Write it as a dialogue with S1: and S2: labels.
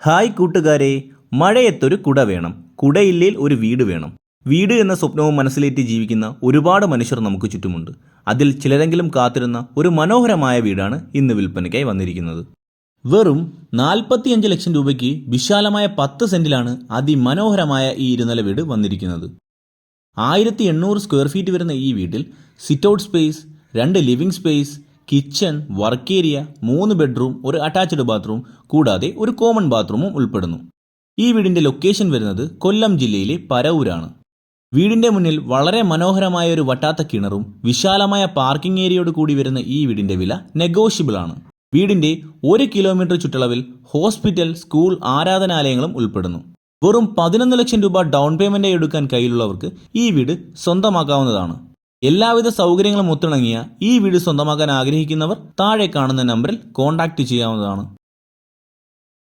S1: Hi കൂട്ടുകാരെ, മഴയത്തൊരു കുട വേണം, കുടയില്ലേൽ ഒരു വീട് വേണം. വീട് എന്ന സ്വപ്നവും മനസ്സിലേറ്റി ജീവിക്കുന്ന ഒരുപാട് മനുഷ്യർ നമുക്ക് ചുറ്റുമുണ്ട്. അതിൽ ചിലരെങ്കിലും കാത്തിരുന്ന ഒരു മനോഹരമായ വീടാണ് ഇന്ന് വിൽപ്പനയ്ക്കായി വന്നിരിക്കുന്നത്. വെറും 45 ലക്ഷം രൂപയ്ക്ക് വിശാലമായ 10 സെന്റിലാണ് അതിമനോഹരമായ ഈ ഇരുനില വീട് വന്നിരിക്കുന്നത്. 1800 സ്ക്വയർ ഫീറ്റ് വരുന്ന ഈ വീട്ടിൽ sit out space, 2 living space, kitchen, work area, 3 bedroom, ഒരു അറ്റാച്ച്ഡ് ബാത്റൂം കൂടാതെ ഒരു കോമൺ ബാത്റൂമും ഉൾപ്പെടുന്നു. ഈ വീടിന്റെ ലൊക്കേഷൻ വരുന്നത് കൊല്ലം ജില്ലയിലെ പരവൂരാണ്. വീടിന്റെ മുന്നിൽ വളരെ മനോഹരമായ ഒരു വട്ടാത്ത കിണറും വിശാലമായ പാർക്കിംഗ് ഏരിയയോട് കൂടി വരുന്ന ഈ വീടിന്റെ വില നെഗോഷ്യബിൾ ആണ്. വീടിന്റെ 1 കിലോമീറ്റർ ചുറ്റളവിൽ ഹോസ്പിറ്റൽ, സ്കൂൾ, ആരാധനാലയങ്ങളും ഉൾപ്പെടുന്നു. വെറും 11 ലക്ഷം രൂപ ഡൗൺ പേയ്മെന്റായി എടുക്കാൻ കയ്യിലുള്ളവർക്ക് ഈ വീട് സ്വന്തമാക്കാവുന്നതാണ്. എല്ലാവിധ സൗകര്യങ്ങളും ഒത്തിണങ്ങിയ ഈ വീട് സ്വന്തമാക്കാൻ ആഗ്രഹിക്കുന്നവർ താഴെ കാണുന്ന നമ്പറിൽ കോൺടാക്റ്റ് ചെയ്യാവുന്നതാണ്.